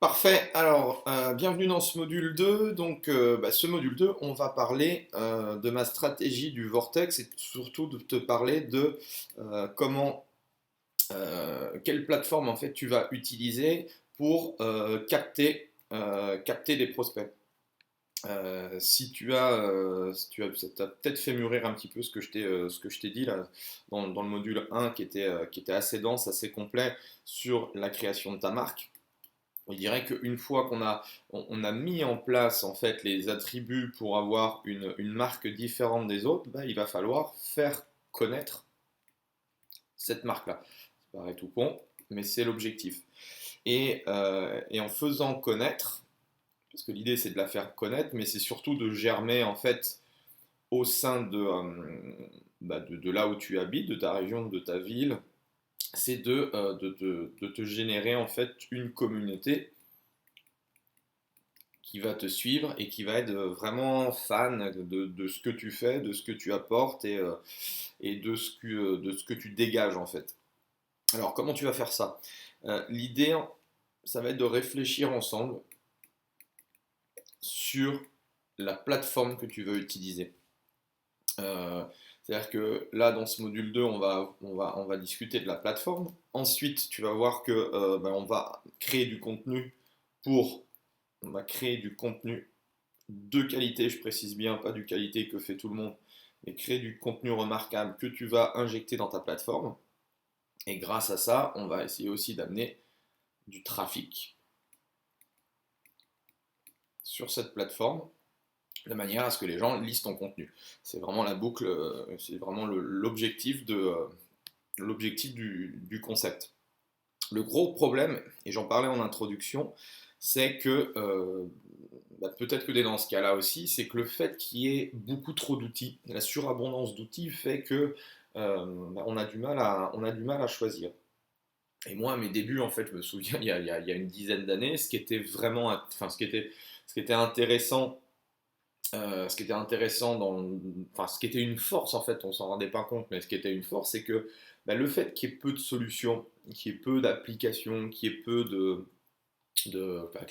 Parfait. Alors, bienvenue dans ce module 2. Donc, ce module 2, on va parler de ma stratégie du Vortex et surtout de te parler de quelle plateforme en fait tu vas utiliser pour capter des prospects. Si tu as ça t'a peut-être fait mûrir un petit peu ce que je t'ai dit là dans le module 1 qui était assez dense, assez complet sur la création de ta marque. Je dirais qu'une fois qu'on a mis en place en fait les attributs pour avoir une marque différente des autres, bah, il va falloir faire connaître cette marque-là. Ça paraît tout con, mais c'est l'objectif. Et en faisant connaître, parce que l'idée c'est de la faire connaître, mais c'est surtout de germer en fait au sein de là où tu habites, de ta région, de ta ville, c'est de te générer en fait une communauté qui va te suivre et qui va être vraiment fan de ce que tu fais, de ce que tu apportes et de ce que tu dégages en fait. Alors comment tu vas faire ça? L'idée, ça va être de réfléchir ensemble sur la plateforme que tu veux utiliser. Euh, C'est-à-dire que là, dans ce module 2, on va discuter de la plateforme. Ensuite, tu vas voir que on va créer du contenu pour, on va créer du contenu de qualité, je précise bien, pas du qualité que fait tout le monde, mais créer du contenu remarquable que tu vas injecter dans ta plateforme. Et grâce à ça, on va essayer aussi d'amener du trafic sur cette plateforme de manière à ce que les gens lisent ton contenu. C'est vraiment la boucle, c'est vraiment l'objectif du concept. Le gros problème, et j'en parlais en introduction, c'est que peut-être que dans ce cas-là aussi, c'est que le fait qu'il y ait beaucoup trop d'outils, la surabondance d'outils fait que on a du mal à choisir. Et moi, à mes débuts, en fait, je me souviens, il y a une dizaine d'années, ce qui était intéressant, ce qui était une force, en fait, on s'en rendait pas compte, mais ce qui était une force, c'est que le fait qu'il y ait peu de solutions, qu'il y ait peu d'applications, qu'il y ait que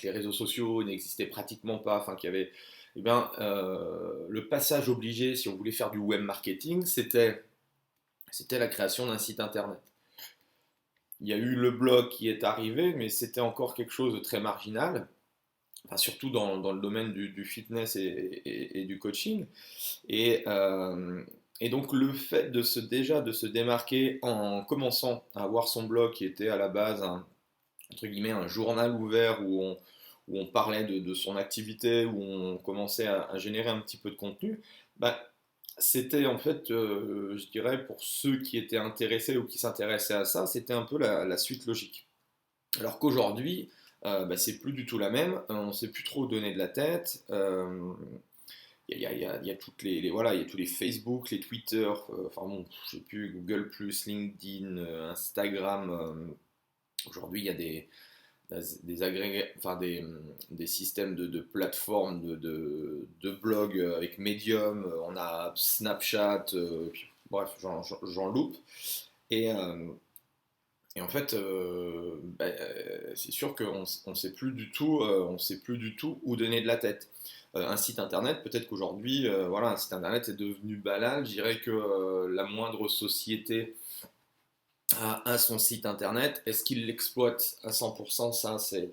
les réseaux sociaux n'existaient pratiquement pas, enfin qu'il y avait, le passage obligé si on voulait faire du web marketing, c'était la création d'un site internet. Il y a eu le blog qui est arrivé, mais c'était encore quelque chose de très marginal, enfin, surtout dans le domaine du fitness et du coaching. Et, euh, et donc le fait déjà de se démarquer en commençant à avoir son blog qui était à la base entre guillemets, un journal ouvert où on parlait de son activité, où on commençait à générer un petit peu de contenu, c'était en fait, je dirais, pour ceux qui étaient intéressés ou qui s'intéressaient à ça, c'était un peu la suite logique. Alors qu'aujourd'hui, c'est plus du tout la même, on ne sait plus trop où donner de la tête. Il y a toutes voilà, il y a tous les Facebook, les Twitter, enfin bon, je sais plus, Google+, LinkedIn, Instagram. Aujourd'hui, il y a des systèmes de plateformes, de blogs avec Medium, on a Snapchat, bref, j'en loupe. Et, euh, et en fait, c'est sûr qu'on ne sait plus du tout, on sait plus du tout où donner de la tête. Un site internet, peut-être qu'aujourd'hui, voilà, un site internet est devenu banal. Je dirais que la moindre société à son site internet. Est-ce qu'il l'exploite à 100%? Ça, c'est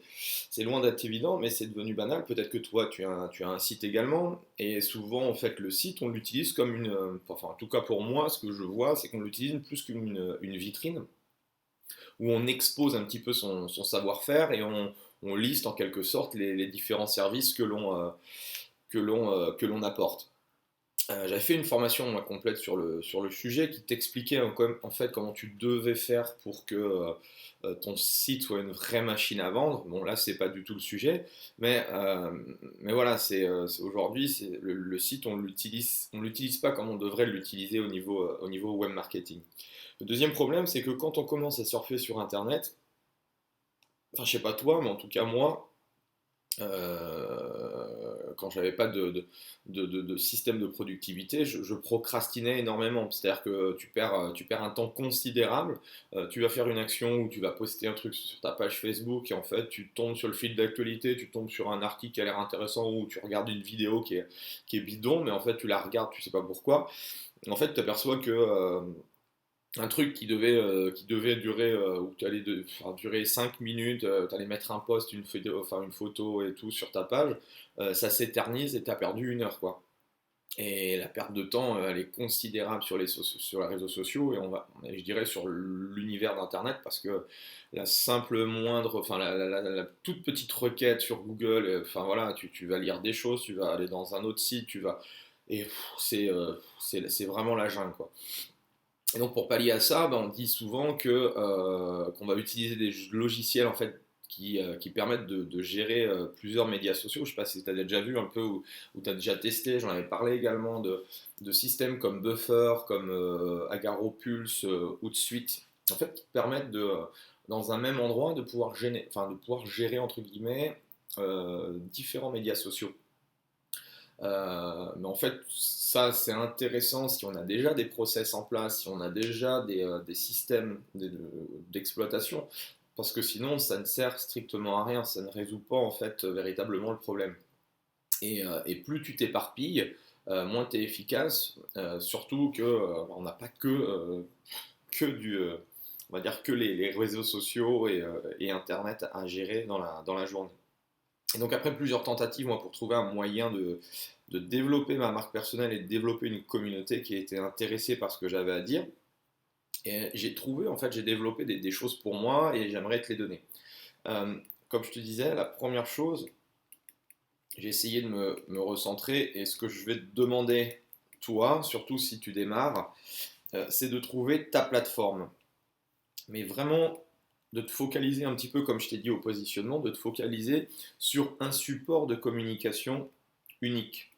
loin d'être évident, mais c'est devenu banal. Peut-être que toi, tu as un site également. Et souvent, en fait, le site, on l'utilise comme enfin, en tout cas pour moi, ce que je vois, c'est qu'on l'utilise plus qu'une une vitrine, où on expose un petit peu son savoir-faire et on liste en quelque sorte les différents services que l'on apporte. J'avais fait une formation moi, complète sur le sujet qui t'expliquait en fait comment tu devais faire pour que ton site soit une vraie machine à vendre. Bon là c'est pas du tout le sujet, mais voilà aujourd'hui le site on l'utilise pas comme on devrait l'utiliser au niveau web marketing. Le deuxième problème c'est que quand on commence à surfer sur internet, enfin je sais pas toi mais en tout cas moi quand j'avais pas de système de productivité, je procrastinais énormément. C'est-à-dire que tu perds un temps considérable. Tu vas faire une action ou tu vas poster un truc sur ta page Facebook et en fait tu tombes sur le fil d'actualité, tu tombes sur un article qui a l'air intéressant ou tu regardes une vidéo qui est bidon, mais en fait tu la regardes, tu sais pas pourquoi. En fait, tu aperçois que un truc qui devait durer, où tu allais durer 5 minutes, tu allais mettre un post, une photo et tout sur ta page, ça s'éternise et tu as perdu 1 heure, quoi. Et la perte de temps, elle est considérable sur les réseaux sociaux et je dirais sur l'univers d'Internet parce que la simple moindre, enfin la toute petite requête sur Google, enfin voilà, tu vas lire des choses, tu vas aller dans un autre site, et c'est vraiment la jungle, quoi. Et donc pour pallier à ça, ben, on dit souvent qu'on va utiliser des logiciels en fait qui permettent de gérer plusieurs médias sociaux. Je ne sais pas si tu as déjà vu un peu ou tu as déjà testé, j'en avais parlé également de systèmes comme Buffer, comme Agaro Pulse, Hootsuite, en fait qui permettent dans un même endroit de pouvoir gérer entre guillemets différents médias sociaux. Mais en fait, ça c'est intéressant si on a déjà des process en place, si on a déjà des systèmes d'exploitation, parce que sinon ça ne sert strictement à rien, ça ne résout pas en fait véritablement le problème. Et plus tu t'éparpilles, moins tu es efficace, surtout que on n'a pas que on va dire que les réseaux sociaux et Internet à gérer dans la journée. Et donc après plusieurs tentatives, moi, pour trouver un moyen de développer ma marque personnelle et de développer une communauté qui était intéressée par ce que j'avais à dire, et j'ai développé des choses pour moi et j'aimerais te les donner. Euh, Comme je te disais, la première chose, j'ai essayé de me recentrer et ce que je vais te demander, toi, surtout si tu démarres, c'est de trouver ta plateforme. Mais vraiment de te focaliser un petit peu, comme je t'ai dit au positionnement, de te focaliser sur un support de communication unique.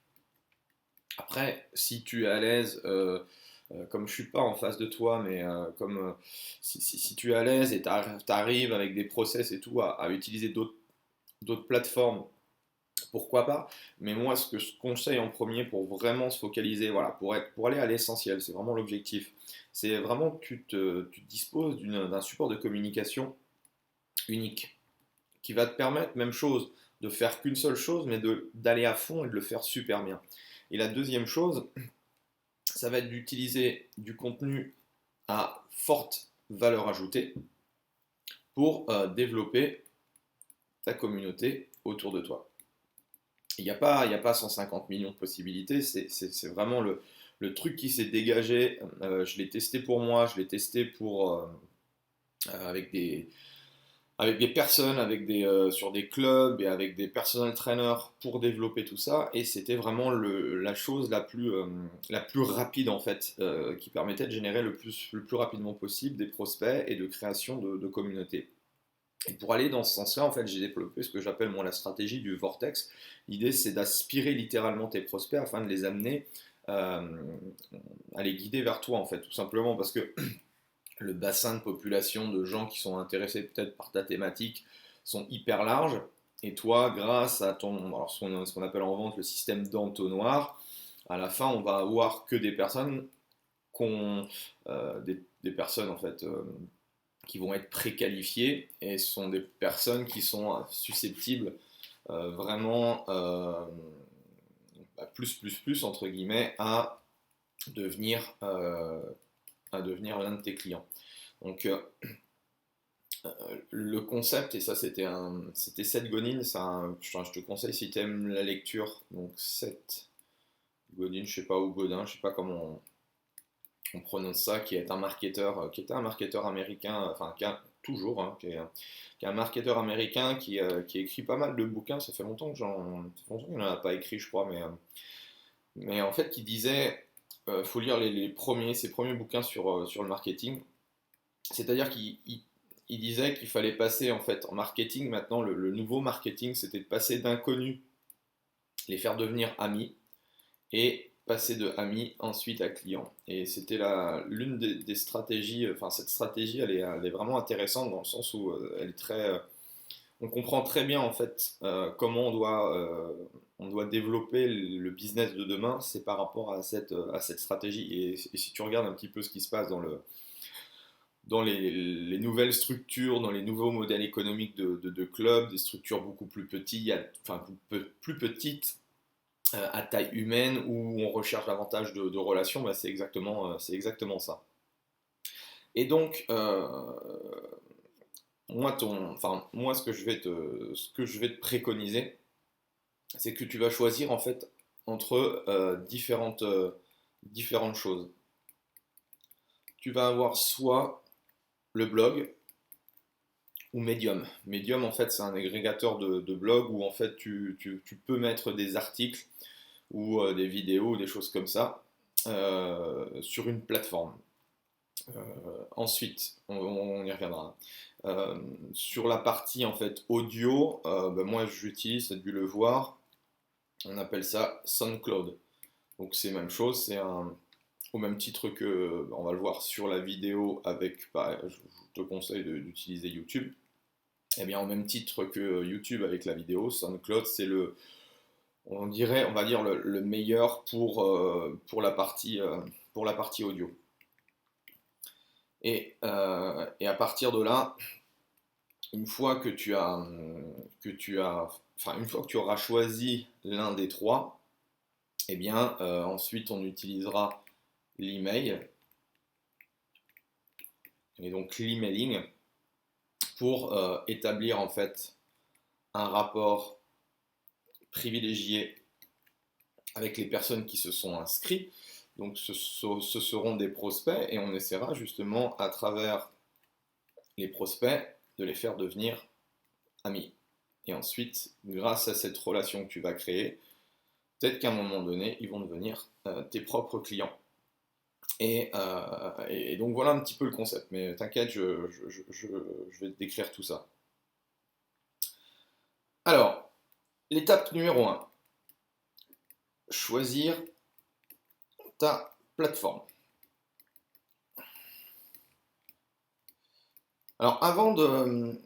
Après, si tu es à l'aise, comme je ne suis pas en face de toi, mais si tu es à l'aise et tu arrives avec des process et tout à utiliser d'autres plateformes, pourquoi pas. Mais moi, ce que je conseille en premier pour vraiment se focaliser, voilà, pour aller à l'essentiel, c'est vraiment l'objectif. C'est vraiment que tu disposes d'un support de communication unique qui va te permettre, même chose, de faire qu'une seule chose, mais d'aller à fond et de le faire super bien. Et la deuxième chose, ça va être d'utiliser du contenu à forte valeur ajoutée pour développer ta communauté autour de toi. Il y a pas 150 millions de possibilités, c'est vraiment le truc qui s'est dégagé. Je l'ai testé pour moi, je l'ai testé avec des personnes, sur des clubs et avec des personal trainers pour développer tout ça. Et c'était vraiment la chose la plus rapide en fait, qui permettait de générer le plus rapidement possible des prospects et de création de communautés. Et pour aller dans ce sens-là, en fait, j'ai développé ce que j'appelle moi la stratégie du vortex. L'idée, c'est d'aspirer littéralement tes prospects afin de les amener euh, à les guider vers toi, en fait, tout simplement parce que le bassin de population de gens qui sont intéressés peut-être par ta thématique sont hyper larges. Et toi, grâce à ce qu'on appelle en vente le système d'entonnoir, à la fin, on va avoir que des personnes des personnes en fait qui vont être préqualifiées et ce sont des personnes qui sont susceptibles vraiment plus entre guillemets devenir à devenir l'un de tes clients. Donc le concept, et ça c'était Seth Godin, je te conseille si tu aimes la lecture, donc Seth Godin, je sais pas, ou Godin, je sais pas comment on prononce ça, qui est un marketeur, qui était un marketeur américain, enfin toujours, hein, qui est un marketeur américain qui écrit pas mal de bouquins, ça fait longtemps qu'il n'en a pas écrit je crois, mais en fait qui disait, faut lire ses premiers bouquins sur le marketing, c'est-à-dire qu'il disait qu'il fallait passer en fait en marketing, maintenant le nouveau marketing c'était de passer d'inconnus, les faire devenir amis, et passer de amis ensuite à clients. Et c'était l'une des stratégies, enfin cette stratégie elle est vraiment intéressante dans le sens où elle est très, on comprend très bien en fait comment on doit développer le business de demain, c'est par rapport à cette stratégie. Et si tu regardes un petit peu ce qui se passe dans les nouvelles structures, dans les nouveaux modèles économiques de clubs, des structures beaucoup plus petites, enfin plus petites, à taille humaine, où on recherche davantage de relations, bah, c'est exactement ça. Et donc, moi, ce que je vais te préconiser, c'est que tu vas choisir en fait entre différentes choses. Tu vas avoir soit le blog ou Medium. Medium, en fait, c'est un agrégateur de blogs où en fait tu peux mettre des articles ou des vidéos ou des choses comme ça sur une plateforme. Ensuite, on y reviendra. Sur la partie en fait audio, ben moi j'utilise, tu as dû le voir, on appelle ça SoundCloud. Donc c'est la même chose, au même titre que, on va le voir sur la vidéo avec, bah, je te conseille d'utiliser YouTube. Et bien au même titre que YouTube avec la vidéo, SoundCloud c'est on va dire le meilleur pour la partie audio. Et à partir de là, une fois une fois que tu auras choisi l'un des trois, eh bien, ensuite on utilisera l'email et donc l'emailing pour établir en fait un rapport privilégié avec les personnes qui se sont inscrites. Donc ce seront des prospects et on essaiera justement à travers les prospects de les faire devenir amis. Et ensuite, grâce à cette relation que tu vas créer, peut-être qu'à un moment donné, ils vont devenir tes propres clients. Et donc voilà un petit peu le concept. Mais t'inquiète, je vais te décrire tout ça. Alors, l'étape numéro 1, choisir ta plateforme. Alors avant de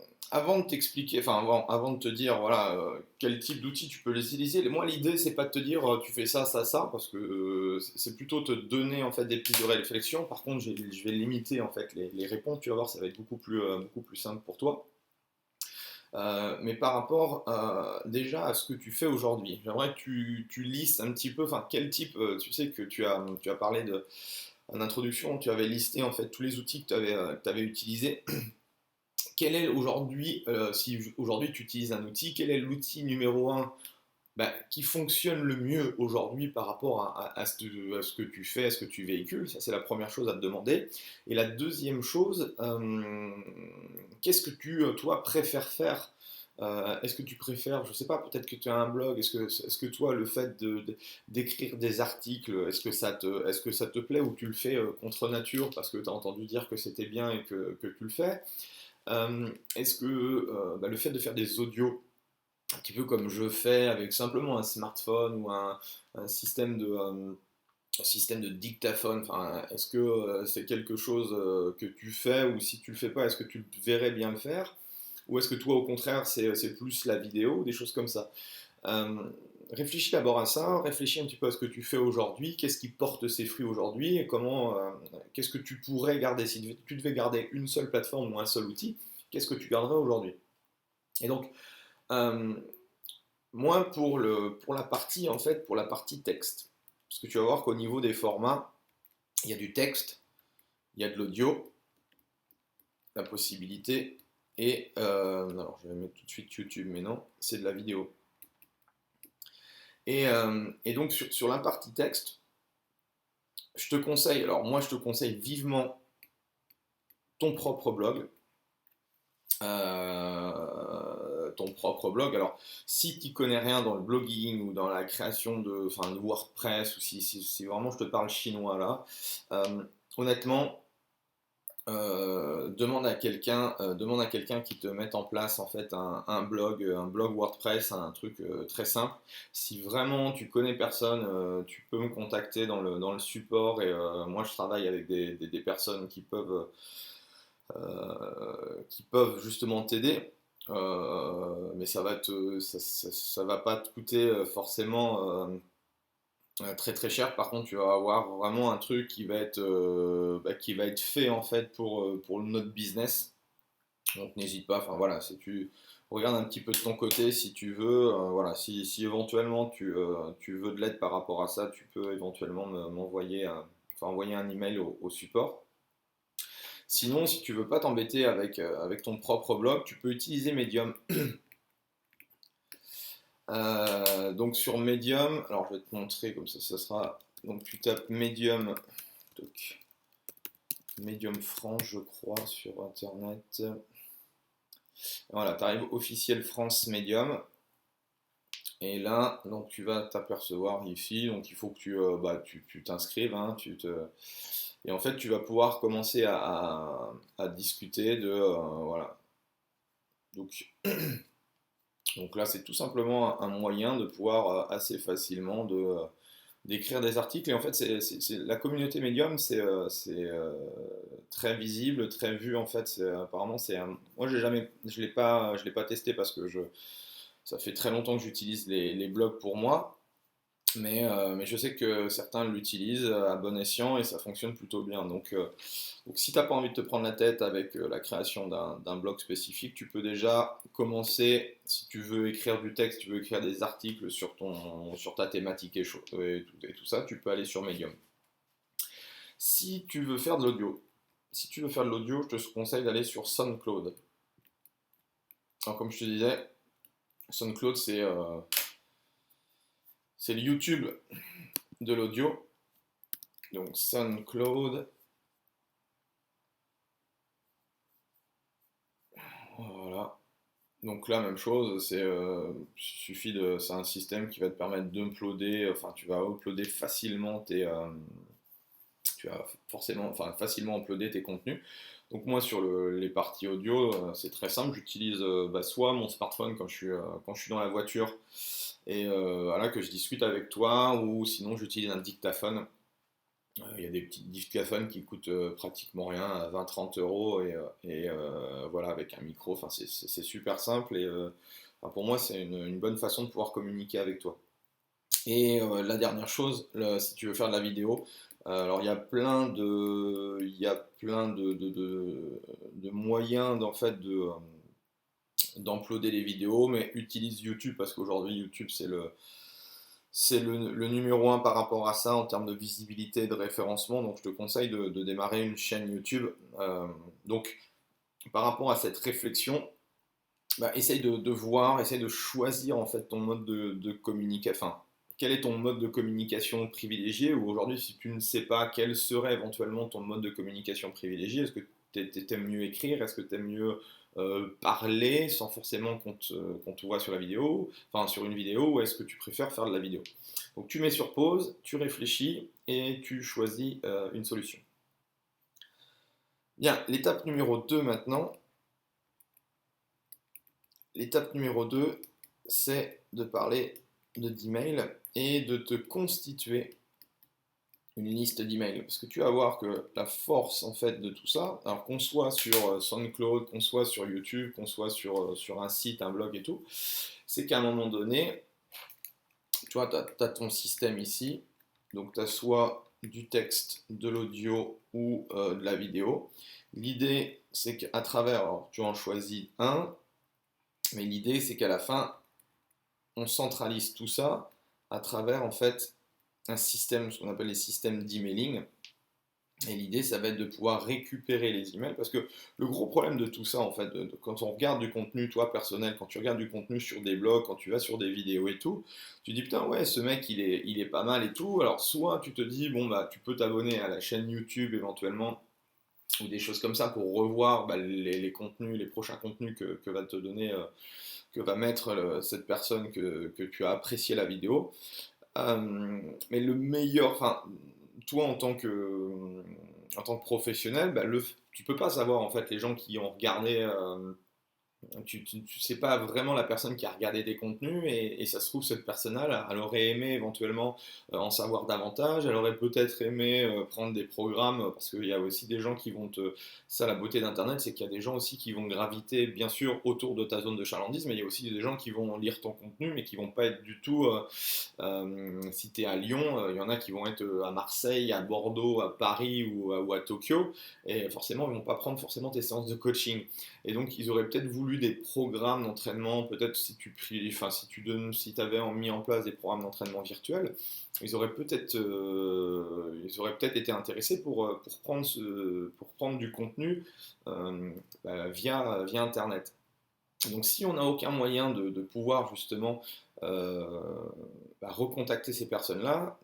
t'expliquer, avant de te dire voilà quel type d'outils tu peux les utiliser, moi l'idée c'est pas de te dire tu fais ça, ça, ça, parce que c'est plutôt te donner en fait des pistes de réflexion. Par contre, je vais limiter en fait les réponses, tu vas voir, ça va être beaucoup plus simple pour toi. Mais par rapport déjà à ce que tu fais aujourd'hui, j'aimerais que tu listes un petit peu, enfin quel type, tu sais que tu as parlé en introduction, tu avais listé en fait tous les outils que tu avais utilisés. Quel est aujourd'hui, si aujourd'hui tu utilises un outil, quel est l'outil numéro un qui fonctionne le mieux aujourd'hui par rapport à ce que tu fais, à ce que tu véhicules? Ça, c'est la première chose à te demander. Et la deuxième chose, qu'est-ce que toi, préfères faire? Est-ce que tu préfères, je ne sais pas, peut-être que tu as un blog, est-ce que toi, le fait d'écrire des articles, est-ce que ça te plaît ou tu le fais contre nature parce que tu as entendu dire que c'était bien et que tu le fais? Est-ce que le fait de faire des audios, un petit peu comme je fais avec simplement un smartphone ou un système de dictaphone, enfin, est-ce que c'est quelque chose que tu fais ou si tu le fais pas, est-ce que tu verrais bien le faire? Ou est-ce que toi, au contraire, c'est plus la vidéo, des choses comme ça? Euh, Réfléchis d'abord à ça, réfléchis un petit peu à ce que tu fais aujourd'hui, qu'est-ce qui porte ses fruits aujourd'hui et qu'est-ce que tu pourrais garder si tu devais garder une seule plateforme ou un seul outil, qu'est-ce que tu garderais aujourd'hui? Et donc, euh, moi, pour la partie, en fait, pour la partie texte, parce que tu vas voir qu'au niveau des formats, il y a du texte, il y a de l'audio, la possibilité, alors je vais mettre tout de suite YouTube, mais non, c'est de la vidéo. Et donc sur la partie texte, je te conseille, alors moi je te conseille vivement ton propre blog. Ton propre blog. Alors, si tu connais rien dans le blogging ou dans la création de WordPress, ou si vraiment je te parle chinois là, honnêtement, demande à quelqu'un qui te mette en place en fait un blog WordPress, un truc très simple. Si vraiment tu connais personne, tu peux me contacter dans le support et moi je travaille avec des personnes qui peuvent justement t'aider. mais ça va pas te coûter forcément très très cher. Par contre, tu vas avoir vraiment un truc qui va être fait en fait pour notre business. Donc n'hésite pas, enfin voilà, si tu regardes un petit peu de ton côté, si tu veux, voilà, si éventuellement tu veux de l'aide par rapport à ça, tu peux éventuellement m'envoyer enfin, envoyer un email au support. Sinon, si tu veux pas t'embêter avec ton propre blog, tu peux utiliser Medium. Donc sur Medium, alors je vais te montrer comme ça sera. Donc tu tapes Medium, donc, Medium France, je crois, sur internet. Voilà, tu arrives officiel France Medium. Et là, donc tu vas t'apercevoir ici, donc il faut que tu t'inscrives, hein, et en fait tu vas pouvoir commencer à discuter de voilà. Donc, donc là c'est tout simplement un moyen de pouvoir assez facilement d'écrire des articles. Et en fait la communauté Medium c'est très visible, très vu en fait. Apparemment moi je l'ai pas testé parce que ça fait très longtemps que j'utilise les blogs pour moi, mais je sais que certains l'utilisent à bon escient et ça fonctionne plutôt bien. Donc si tu n'as pas envie de te prendre la tête avec la création d'un blog spécifique, tu peux déjà commencer, si tu veux écrire du texte, tu veux écrire des articles sur ta thématique et tout ça, tu peux aller sur Medium. Si tu veux faire de l'audio, je te conseille d'aller sur SoundCloud. Alors comme je te disais, SoundCloud c'est le YouTube de l'audio. Donc SoundCloud. Voilà. Donc là, même chose, c'est un système qui va te permettre d'uploader, enfin tu vas uploader facilement tu vas forcément, enfin facilement uploader tes contenus. Donc moi sur les parties audio, c'est très simple, j'utilise soit mon smartphone quand je suis dans la voiture et voilà que je discute avec toi, ou sinon j'utilise un dictaphone. Il y a des petits dictaphones qui coûtent pratiquement rien, à 20-30 € voilà, avec un micro, enfin, c'est super simple et enfin, pour moi c'est une bonne façon de pouvoir communiquer avec toi. Et la dernière chose, si tu veux faire de la vidéo, alors il y a plein de moyens d'uploader les vidéos, mais utilise YouTube parce qu'aujourd'hui YouTube c'est le numéro un par rapport à ça en termes de visibilité et de référencement. Donc je te conseille de démarrer une chaîne YouTube. Donc par rapport à cette réflexion, essaye de voir, essaye de choisir en fait ton mode de communication. Enfin, quel est ton mode de communication privilégié, ou aujourd'hui si tu ne sais pas quel serait éventuellement ton mode de communication privilégié, est-ce que tu aimes mieux écrire, est-ce que tu aimes mieux parler sans forcément qu'on te voit sur la vidéo, enfin sur une vidéo, ou est-ce que tu préfères faire de la vidéo? Donc tu mets sur pause, tu réfléchis et tu choisis une solution. Bien, l'étape numéro 2 maintenant. L'étape numéro 2, c'est de parler d'email et de te constituer une liste d'emails. Parce que tu vas voir que la force en fait de tout ça, alors qu'on soit sur SoundCloud, qu'on soit sur YouTube, qu'on soit sur un site, un blog et tout, c'est qu'à un moment donné, tu vois, tu as ton système ici, donc tu as soit du texte, de l'audio ou de la vidéo. L'idée, c'est qu'à travers, alors, tu en choisis un, mais l'idée, c'est qu'à la fin, on centralise tout ça à travers en fait un système, ce qu'on appelle les systèmes d'emailing. Et l'idée, ça va être de pouvoir récupérer les emails, parce que le gros problème de tout ça, en fait, quand on regarde du contenu, toi, personnel, quand tu regardes du contenu sur des blogs, quand tu vas sur des vidéos et tout, tu dis, putain, ouais, ce mec, il est pas mal et tout. Alors, soit tu te dis, bon, bah, tu peux t'abonner à la chaîne YouTube éventuellement, ou des choses comme ça, pour revoir les contenus, les prochains contenus que va te donner, que va mettre cette personne que tu as apprécié la vidéo. Mais le meilleur, enfin, toi en tant que professionnel, tu peux pas savoir en fait les gens qui ont regardé tu sais pas vraiment la personne qui a regardé tes contenus et ça se trouve cette personne-là, elle aurait aimé éventuellement en savoir davantage, elle aurait peut-être aimé prendre des programmes parce qu'il y a aussi des gens qui vont te... Ça, la beauté d'Internet, c'est qu'il y a des gens aussi qui vont graviter bien sûr autour de ta zone de chalandise, mais il y a aussi des gens qui vont lire ton contenu mais qui vont pas être du tout... si tu es à Lyon, il y en a qui vont être à Marseille, à Bordeaux, à Paris ou à Tokyo et forcément ils vont pas prendre forcément tes séances de coaching. Et donc, ils auraient peut-être voulu des programmes d'entraînement, peut-être si tu donnes, si avais mis en place des programmes d'entraînement virtuels, ils auraient peut-être été intéressés pour prendre du contenu via Internet. Donc, si on n'a aucun moyen de pouvoir justement euh, recontacter ces personnes-là,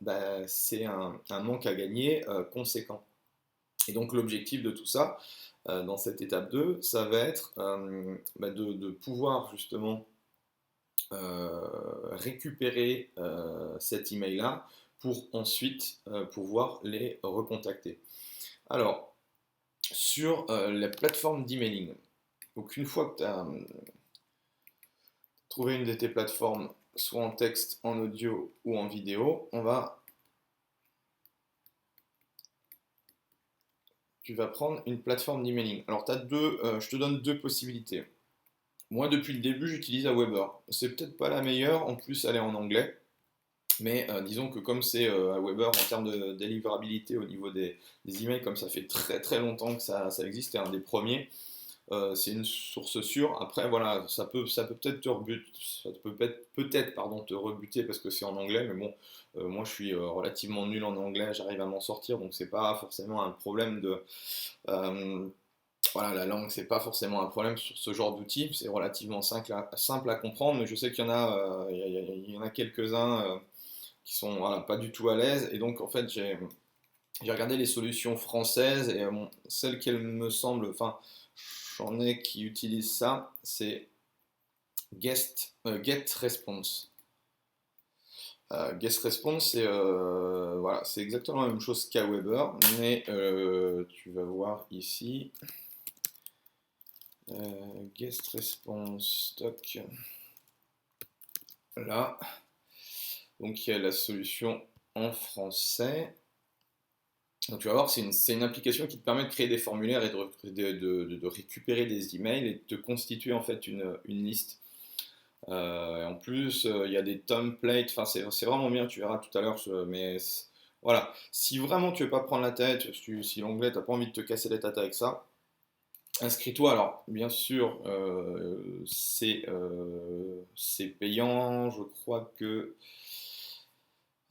c'est un manque à gagner conséquent. Et donc l'objectif de tout ça, dans cette étape 2, ça va être de pouvoir justement récupérer cet email-là pour ensuite pouvoir les recontacter. Alors, sur la plateforme d'emailing, donc une fois que tu as trouvé une de tes plateformes, soit en texte, en audio ou en vidéo, tu vas prendre une plateforme d'emailing. Alors, je te donne deux possibilités. Moi, depuis le début, j'utilise Aweber. C'est peut-être pas la meilleure, en plus, elle est en anglais. Mais disons que comme c'est Aweber en termes de délivrabilité au niveau des emails, comme ça fait très très longtemps que ça existe, c'est un des premiers, c'est une source sûre. Après, voilà, ça peut peut-être te rebuter, ça peut-être pardon, te rebuter parce que c'est en anglais, mais bon, moi je suis relativement nul en anglais, j'arrive à m'en sortir, donc c'est pas forcément un problème de. euh, voilà, la langue, c'est pas forcément un problème sur ce genre d'outil, c'est relativement simple à comprendre, mais je sais qu'il y en a, il y en a quelques-uns qui sont voilà, pas du tout à l'aise, et donc en fait j'ai regardé les solutions françaises, et celle qu'elle me semble, enfin j'en ai qui utilisent ça, c'est GetResponse. GetResponse, voilà, c'est exactement la même chose qu'Aweber, mais tu vas voir ici. Guest response stock là, donc il y a la solution en français. Donc tu vas voir, c'est une application qui te permet de créer des formulaires et de récupérer des emails et de te constituer en fait une liste. En plus, il y a des templates, enfin c'est vraiment bien, tu verras tout à l'heure, mais voilà, si vraiment tu veux pas prendre la tête, si l'anglais t'as pas envie de te casser les têtes avec ça, inscris-toi. Alors, bien sûr, c'est payant. Je crois que.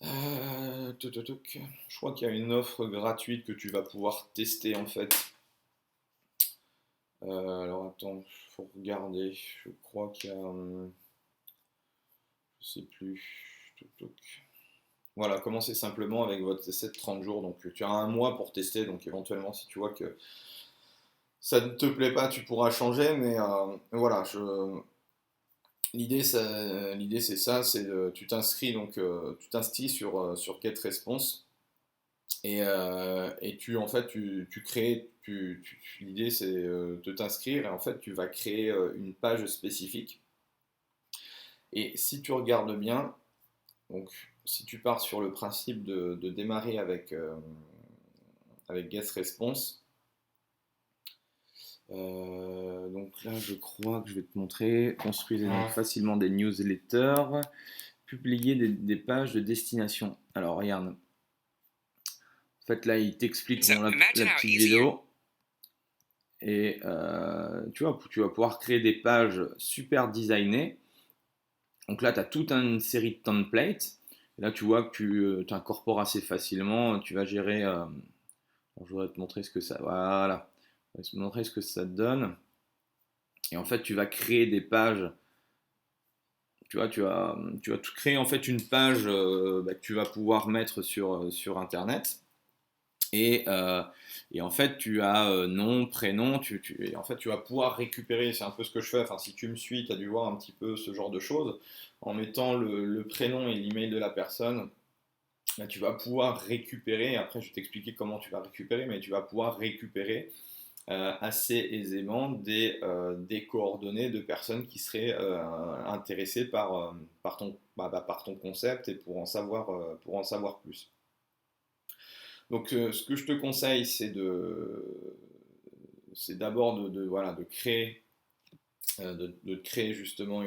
Je crois qu'il y a une offre gratuite que tu vas pouvoir tester en fait. Alors attends, il faut regarder. Je crois qu'il y a. Je sais plus. Voilà, commencez simplement avec votre essai de 30 jours. Donc tu as un mois pour tester. Donc éventuellement, si tu vois que ça ne te plaît pas, tu pourras changer. Mais voilà, l'idée c'est ça, tu t'inscris tu t'inscris sur GetResponse et tu en fait tu crées l'idée c'est de t'inscrire et en fait tu vas créer une page spécifique et si tu regardes bien donc si tu pars sur le principe de démarrer avec GetResponse. Donc là, je crois que je vais te montrer. Construisez donc facilement des newsletters, publier des pages de destination. Alors, regarde. En fait, là, il t'explique dans la petite vidéo. Et tu vas pouvoir créer des pages super designées. Donc là, tu as toute une série de templates. Et là, tu vois que tu t'incorpores assez facilement. Tu vas gérer. Je voudrais te montrer ce que ça. Voilà. Je vais te montrer ce que ça donne. Et en fait, tu vas créer des pages. Tu vas tout créer en fait une page que tu vas pouvoir mettre sur Internet. Et en fait, tu as nom, prénom, et en fait, tu vas pouvoir récupérer, c'est un peu ce que je fais, enfin, si tu me suis, tu as dû voir un petit peu ce genre de choses, en mettant le prénom et l'email de la personne, là, tu vas pouvoir récupérer, après je vais t'expliquer comment tu vas récupérer, mais tu vas pouvoir récupérer assez aisément des coordonnées de personnes qui seraient intéressées par ton concept et pour en savoir plus. Donc ce que je te conseille, c'est d'abord voilà, de créer justement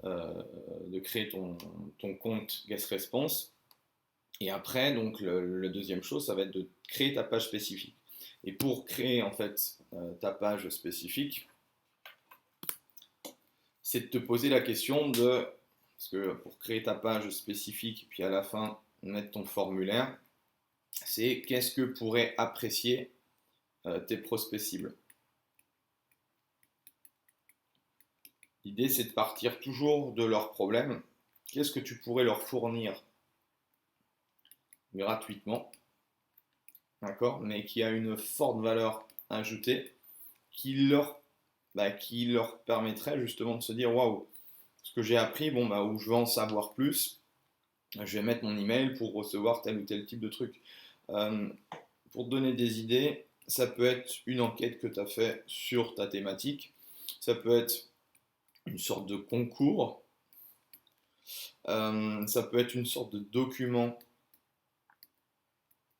de créer ton compte Guest Response. Et après, donc, la deuxième chose, ça va être de créer ta page spécifique. Et pour créer en fait ta page spécifique, c'est de te poser la question parce que pour créer ta page spécifique, puis à la fin mettre ton formulaire, c'est qu'est-ce que pourraient apprécier tes prospects cibles. L'idée, c'est de partir toujours de leurs problèmes. Qu'est-ce que tu pourrais leur fournir gratuitement, d'accord, mais qui a une forte valeur ajoutée, qui leur permettrait justement de se dire waouh, ce que j'ai appris, bon bah où je veux en savoir plus, je vais mettre mon email pour recevoir tel ou tel type de truc. Pour te donner des idées, ça peut être une enquête que tu as fait sur ta thématique, ça peut être une sorte de concours, ça peut être une sorte de document,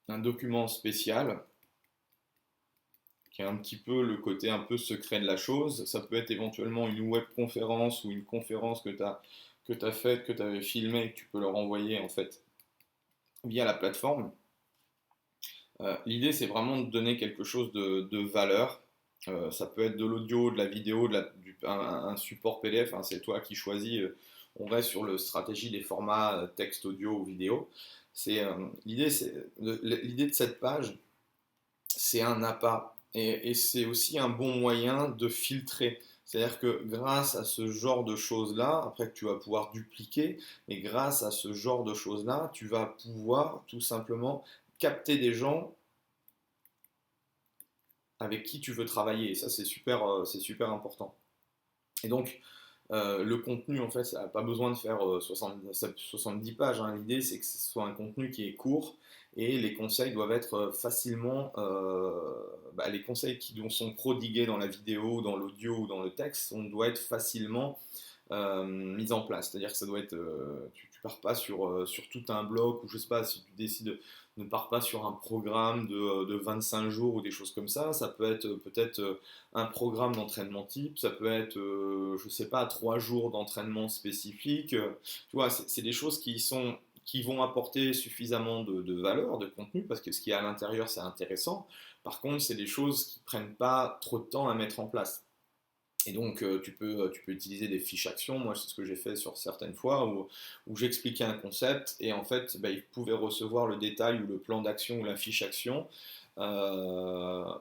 un document spécial qui est un petit peu le côté un peu secret de la chose. Ça peut être éventuellement une webconférence ou une conférence que tu as faite, que tu avais filmée et que tu peux leur envoyer en fait via la plateforme. L'idée, c'est vraiment de donner quelque chose de valeur. Ça peut être de l'audio, de la vidéo, un support PDF, hein, c'est toi qui choisis. On reste sur la stratégie des formats texte, audio ou vidéo. L'idée de cette page, c'est un appât et c'est aussi un bon moyen de filtrer. C'est-à-dire que grâce à ce genre de choses-là, après que tu vas pouvoir dupliquer, mais grâce à ce genre de choses-là, tu vas pouvoir tout simplement capter des gens avec qui tu veux travailler. Et ça, c'est super important. Et donc, le contenu, en fait, ça n'a pas besoin de faire 70 pages, hein. L'idée, c'est que ce soit un contenu qui est court et les conseils doivent être facilement. Les conseils qui sont prodigués dans la vidéo, dans l'audio ou dans le texte, on doit être facilement mise en place. C'est-à-dire que ça doit être, tu pars pas sur tout un bloc ou je sais pas, si tu décides, ne pars pas sur un programme de 25 jours ou des choses comme ça peut être peut-être un programme d'entraînement type, ça peut être, je sais pas, 3 jours d'entraînement spécifique. Tu vois, c'est des choses qui vont apporter suffisamment de valeur, de contenu, parce que ce qui est à l'intérieur, c'est intéressant. Par contre, c'est des choses qui prennent pas trop de temps à mettre en place. Et donc, tu peux utiliser des fiches actions. Moi, c'est ce que j'ai fait sur certaines fois où j'expliquais un concept et en fait, ils pouvaient recevoir le détail ou le plan d'action ou la fiche action en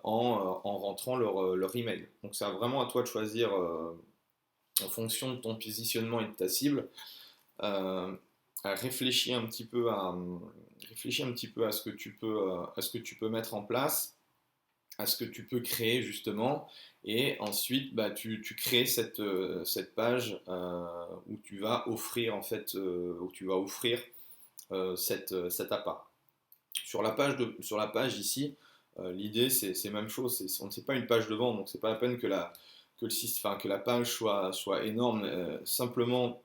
rentrant leur email. Donc, c'est vraiment à toi de choisir en fonction de ton positionnement et de ta cible. Réfléchis un petit peu à ce que tu peux mettre en place, à ce que tu peux créer justement, et ensuite tu crées cette page où tu vas offrir en fait cet appât. Sur la page ici, l'idée c'est même chose, c'est pas une page de vente, donc c'est pas la peine que la page soit énorme. Simplement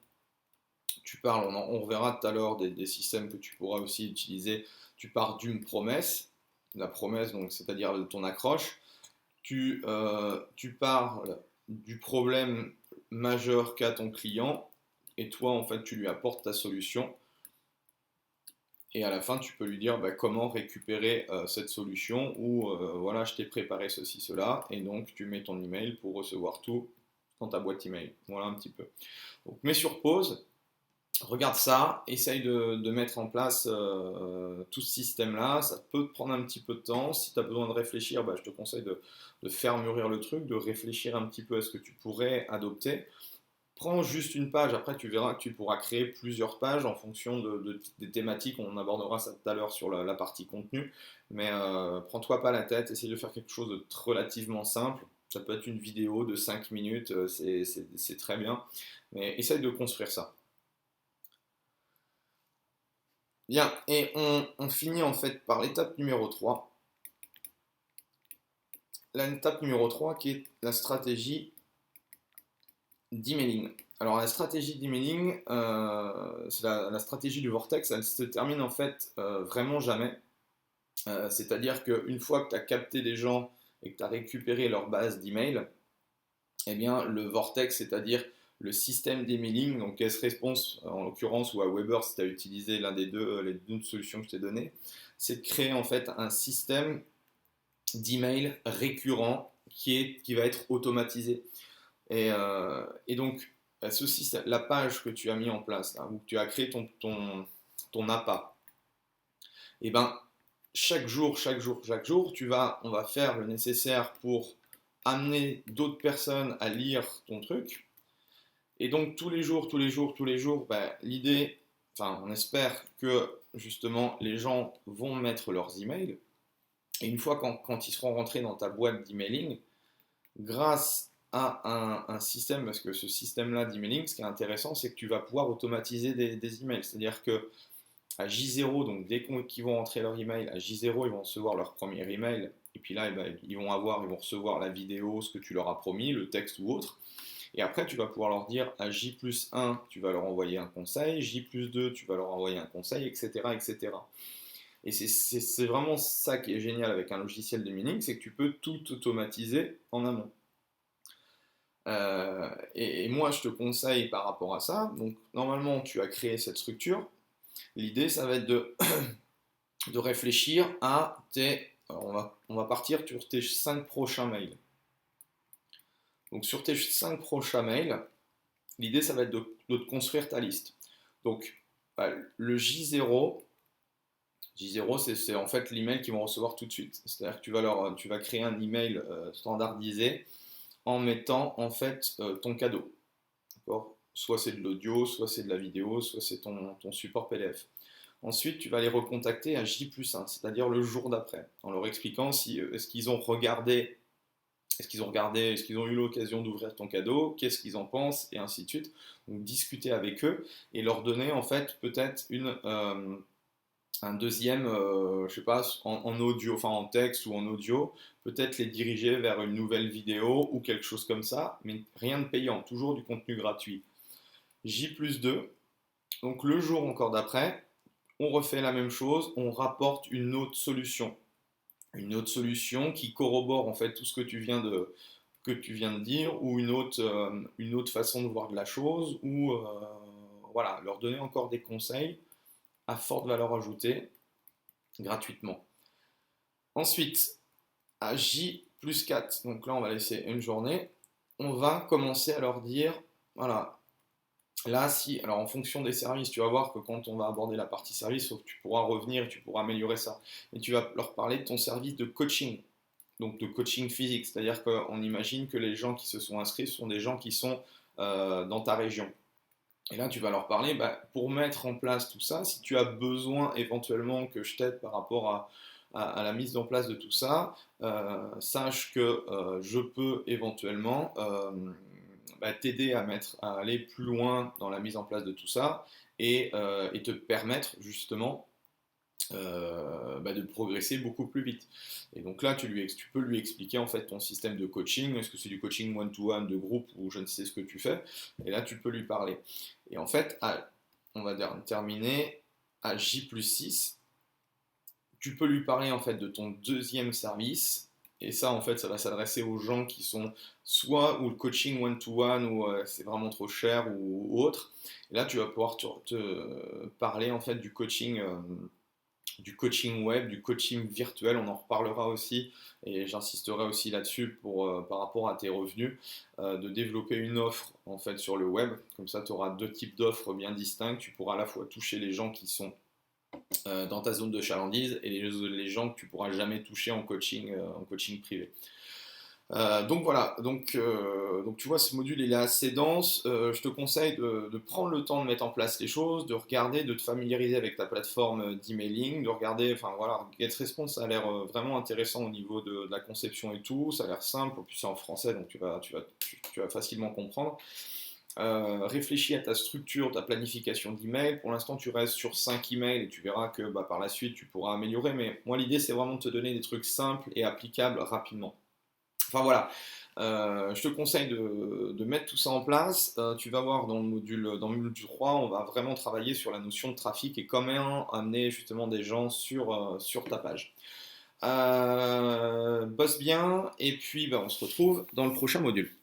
tu parles, on reverra tout à l'heure des systèmes que tu pourras aussi utiliser. Tu pars d'une promesse, la promesse, donc c'est-à-dire de ton accroche. Tu parles du problème majeur qu'a ton client et toi, en fait, tu lui apportes ta solution. Et à la fin, tu peux lui dire comment récupérer cette solution ou voilà, je t'ai préparé ceci, cela. Et donc, tu mets ton email pour recevoir tout dans ta boîte email. Voilà un petit peu. Donc, mets sur pause. Regarde ça, essaye de mettre en place tout ce système-là. Ça peut te prendre un petit peu de temps. Si tu as besoin de réfléchir, je te conseille de faire mûrir le truc, de réfléchir un petit peu à ce que tu pourrais adopter. Prends juste une page, après tu verras que tu pourras créer plusieurs pages en fonction des thématiques. On abordera ça tout à l'heure sur la partie contenu. Mais prends-toi pas la tête, essaye de faire quelque chose de relativement simple. Ça peut être une vidéo de 5 minutes, c'est très bien. Mais essaye de construire ça. Bien, et on finit en fait par l'étape numéro 3. l'étape numéro 3 qui est la stratégie d'emailing. Alors la stratégie d'emailing, c'est la stratégie du vortex, elle se termine en fait vraiment jamais. C'est-à-dire qu'une fois que tu as capté des gens et que tu as récupéré leur base d'email, eh bien le vortex, c'est-à-dire le système d'emailing, donc S-Response en l'occurrence ou Aweber si tu as utilisé l'un des deux, les deux solutions que je t'ai données, c'est de créer en fait un système d'email récurrent qui va être automatisé. Et donc, ceci, la page que tu as mis en place, là, où tu as créé ton appât, et ben, chaque jour, on va faire le nécessaire pour amener d'autres personnes à lire ton truc. Et donc, tous les jours, ben, l'idée, enfin, on espère que justement les gens vont mettre leurs emails. Et une fois quand ils seront rentrés dans ta boîte d'emailing, grâce à un système, parce que ce système-là d'emailing, ce qui est intéressant, c'est que tu vas pouvoir automatiser des emails. C'est-à-dire que à J0, donc dès qu'ils vont entrer leur email, à J0, ils vont recevoir leur premier email. Et puis là, eh ben, ils vont recevoir la vidéo, ce que tu leur as promis, le texte ou autre. Et après, tu vas pouvoir leur dire à J plus 1, tu vas leur envoyer un conseil, J plus 2, tu vas leur envoyer un conseil, etc. etc. Et c'est vraiment ça qui est génial avec un logiciel de mailing, c'est que tu peux tout automatiser en amont. Et moi, je te conseille par rapport à ça, donc normalement, tu as créé cette structure. L'idée, ça va être de réfléchir à on va partir sur tes 5 prochains mails. Donc sur tes 5 prochains mails, l'idée, ça va être de te construire ta liste. Donc le J0, c'est en fait l'email qu'ils vont recevoir tout de suite. C'est-à-dire que tu vas créer un email standardisé en mettant en fait ton cadeau. Soit c'est de l'audio, soit c'est de la vidéo, soit c'est ton support PDF. Ensuite, tu vas les recontacter à J plus 1, c'est-à-dire le jour d'après, en leur expliquant si est-ce qu'ils ont regardé, est-ce qu'ils ont eu l'occasion d'ouvrir ton cadeau, qu'est-ce qu'ils en pensent, et ainsi de suite. Donc discuter avec eux et leur donner en fait peut-être un deuxième, je sais pas, en audio, enfin en texte ou en audio, peut-être les diriger vers une nouvelle vidéo ou quelque chose comme ça, mais rien de payant, toujours du contenu gratuit. J plus 2, donc le jour encore d'après, on refait la même chose, on rapporte une autre solution. Une autre solution qui corrobore en fait tout ce que tu viens de dire, ou une autre façon de voir de la chose, ou voilà, leur donner encore des conseils à forte valeur ajoutée gratuitement. Ensuite, à J plus 4, donc là on va laisser une journée, on va commencer à leur dire, voilà, là, alors en fonction des services, tu vas voir que quand on va aborder la partie service, tu pourras revenir, tu pourras améliorer ça. Mais tu vas leur parler de ton service de coaching, donc de coaching physique. C'est-à-dire qu'on imagine que les gens qui se sont inscrits sont des gens qui sont dans ta région. Et là, tu vas leur parler, bah, pour mettre en place tout ça, si tu as besoin éventuellement que je t'aide par rapport à la mise en place de tout ça, sache que je peux éventuellement t'aider à aller plus loin dans la mise en place de tout ça et te permettre justement de progresser beaucoup plus vite. Et donc là, tu peux lui expliquer en fait ton système de coaching. Est-ce que c'est du coaching one-to-one, de groupe, ou je ne sais ce que tu fais. Et là, tu peux lui parler. Et en fait, on va terminer à J plus 6. Tu peux lui parler en fait de ton deuxième service. Et ça, en fait, ça va s'adresser aux gens qui sont soit ou le coaching one-to-one ou c'est vraiment trop cher ou autre. Et là, tu vas pouvoir te parler en fait du coaching web, du coaching virtuel, on en reparlera aussi et j'insisterai aussi là-dessus par rapport à tes revenus, de développer une offre en fait sur le web, comme ça tu auras deux types d'offres bien distinctes, tu pourras à la fois toucher les gens qui sont dans ta zone de chalandise et les gens que tu pourras jamais toucher en coaching privé. Donc voilà, donc tu vois, ce module il est assez dense. Je te conseille de prendre le temps de mettre en place les choses, de regarder, de te familiariser avec ta plateforme d'emailing, de regarder, enfin voilà, GetResponse ça a l'air vraiment intéressant au niveau de la conception et tout, ça a l'air simple, en plus c'est en français donc tu vas facilement comprendre. Réfléchis à ta structure, ta planification d'email. Pour l'instant, tu restes sur 5 emails et tu verras que par la suite tu pourras améliorer. Mais moi, l'idée c'est vraiment de te donner des trucs simples et applicables rapidement. Enfin voilà, je te conseille de mettre tout ça en place. Tu vas voir dans le module 3, on va vraiment travailler sur la notion de trafic et comment amener justement des gens sur ta page. Bosse bien et puis bah, on se retrouve dans le prochain module.